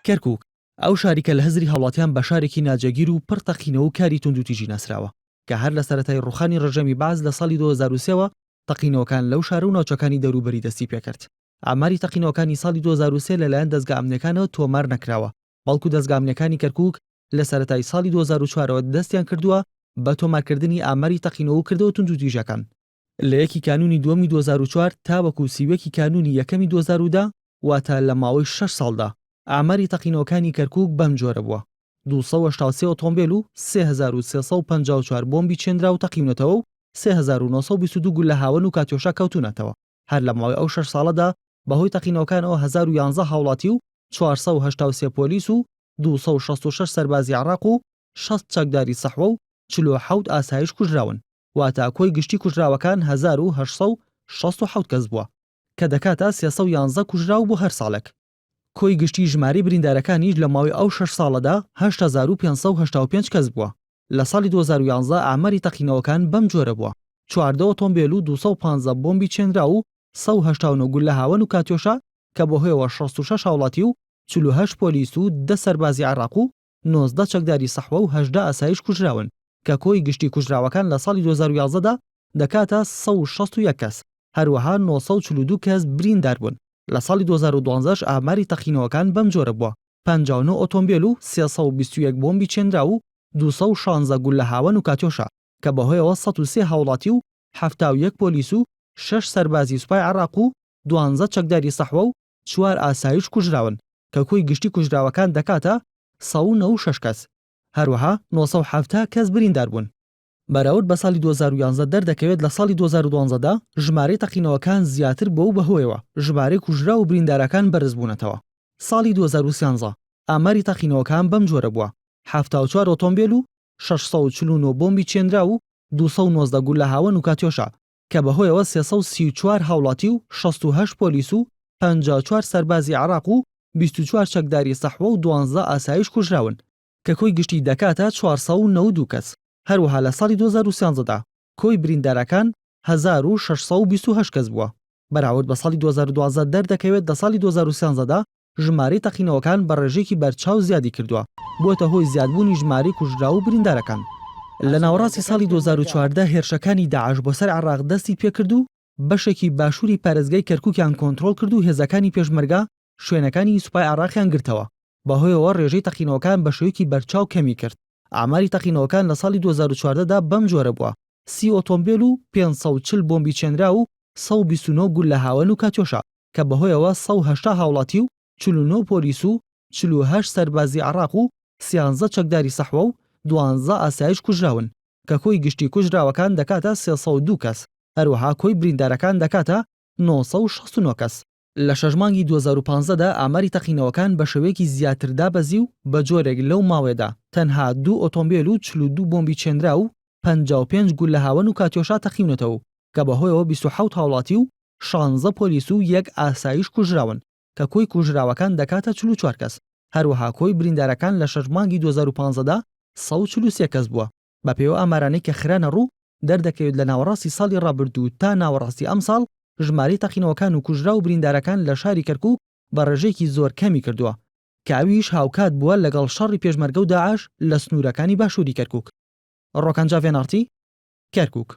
کەرکووک ئەو شاریکە لە هەزری هەوڵاتیان بە شارێکی ناجەگیر و پڕ تەقینەوە و کاری توندوتیژی ناسراوە کە هەر لە سەرەتای ڕوخانی ڕژەمی باز لە ساڵی 2023ەوە تەقینەوەکان لەو شارە و ناوچەکانی دەوروبەری دەستی پێکرد. ئاماری تەقینەوەکانی ساڵی 2023 لەلایەن دەستگا ئەمنیەکانەوە تۆمار نەکراوە، بەڵکو دەستگا ئەمنیەکانی کەرکووک لە سەرەتای ساڵی 2004ەوە دەستیان کردووە بە تۆمارکردنی ئاماری تەقینەوە و کردەوە توندوتیژەکان. لە 1 کانونی دووەمی 2004 تا وەکو 31 کانونی یەکەمی 2010 واتە لە ماوەی 6 ساڵدا ئاماری تەقینەوەکانی کەرکووک بەم جۆرە بووە: 283 ئۆتۆمبیل و 3354 بۆمبی چێندرا و تەقینەتەوە و 3922 گول لە هاون و کاتیۆشا کەوتونەتەوە. هەر لە ماوەی ئەو 6 ساڵەدا بەهۆی تەقینەوەکانەوە 1011 هاوڵاتی و 483 پۆلیس و 266 سەربازی عێراق و 60 چەکداری سەحوە و 47 ئاسایش کوژراون، واتە کۆی گشتی کوژراوەکان 1867 کەس بووە کە دەکاتە 311 کوژراو بۆ هەر ساڵێک. کۆی گشتی ژماری بریندارەکانیش لە ماوەی ئەو 6 ساڵەدا 8585 کەس بووە. لە ساڵی 2011 ئاماری تەقینەوەکان بەم جۆرە بووە: 14 ئۆتۆمبیل و 215 بۆمبی چێندرا و 189 گول لە هاون و کاتیۆشا کە بەهۆیەوە 66 هاوڵاتی و 48 پۆلیس و 10 سەربازی عێراق و 19 چەکداری سەحوە و 18 ئاسایش کوژراون کە کۆی گشتی کوژراوەکان لە ساڵی 2011دا دەکاتە 161 کەس. هەروەها 942 کەس بریندار بوون. لە ساڵی 2012 ئاماری تەقینەوەکان بەم جۆرە بووە: 59 ئۆتۆمبیل و 321 بۆمبی چێندرا و 216 گول لە هاون و کاتیۆشا کە بەهۆیەوە 103 هاوڵاتی و 71 پۆلیس و 6 سەربازی سوپای عێراق و 12 چەکداری سەحوە و 4 ئاسایش کوژراون کە کۆی گشتی کوژراوەکان دەکاتە 196 کەس. هەروەها 970 کەس بریندار بوون. بەراورد بە ساڵی 2011 دەردەکەوێت لە ساڵی 2012دا ژمارەی تەقینەوەکان زیاتر بەو بەهۆیەوە ژمارەی کوژرا و بریندارەکان بەرز بوونەتەوە. ساڵی 2013 ئاماری تەقینەوەکان بەم جۆرە بووە: 74 ئۆتۆمبیل و 649 بۆمبی چێندرا و 219 گول لە هاون و کاتیۆشا کە بەهۆیەوە 334 هاوڵاتی و 68 پۆلیس و 54 سەربازی عێراق و 24 چەکداری سەحوە و 12 ئاسایش کوژراون کە کۆی گشتی دەکاتە 492 کەس. هەروەها لە ساڵی 2013دا کۆی بریندارەکان 1628 کەس بووە. بەراورد بە ساڵی 2012 دەردەکەوێت لە ساڵی 2013دا ژمارەی تەقینەوەکان بە ڕێژێکی بەرچاو زیادی کردووە، بۆتە هۆی زیادبوونی ژمارەی کوژرا و بریندارەکان. لە ناوەڕاستی ساڵی 2014 هێرشەکانی داعش بۆ سەر عێراق دەستی پێکرد و بەشێکی باشووری پارێزگای کەرکووکیان کۆنتڕۆڵ کرد و هێزەکانی پێشمەرگا شوێنەکانی سوپای عێراقیان گرتەوە، بەهۆیەوە ڕێژەی تەقینەوەکان بە شێوەیەکی بەرچاو کەمی کرد. ئاماری تەقینەوەکان لە ساڵی 2014دا بەم جۆرە بووە: 30 ئۆتۆمبیل و 540 بۆمبی چێندرا و 129 گول لە هاون و کاتیۆشا کە بەهۆیەوە 180 هاوڵاتی و 49 پۆلیس و 48 سەربازی عێراق و 13 چەکداری سەحوە و 12 ئاسایش کوژراون کە کۆی گشتی کوژراوەکان دەکاتە 302 کەس. هەروەها کۆی بریندارەکان دەکاتە 969 کەس. لە شەژمانگی 2015دا ئاماری تەقینەوەکان بە شێوەیەکی زیاتردا بەزی و بە جۆرێک لەو ماوەیەدا تەنها 2 ئۆتۆمبیل و 42 بۆمبی چێندرا و 55 گول لە هاون و کاتیۆشا تەقینەتەوە کە بەهۆیەوە 27 هاوڵاتی و 16 پۆلیس و 1 ئاسایش کوژراون کە کۆی کوژراوەکان دەکاتە 44 کەس. هەروەها کۆی بریندارەکان لە شەژمانگی 2015دا 143 کەس بووە. بە پێوە ئامارانەی کە خرانە ڕوو دەردەکەوێت لە ناوەڕاستی ساڵی ڕابردوو تا ناوەڕاستی ئەم ساڵ ژمارەی تەقینەوەکان و کوژرا و بریندارەکان لە شاری کەرکووک بە ڕێژەیەکی زۆر کەمی کردووە کە ئەویش هاوکات بووە لەگەڵ شەڕی پێشمەرگە و داعش لە سنوورەکانی باشووری کەرکووک. ڕۆکانجا ڤێنارتی، کەرکووک.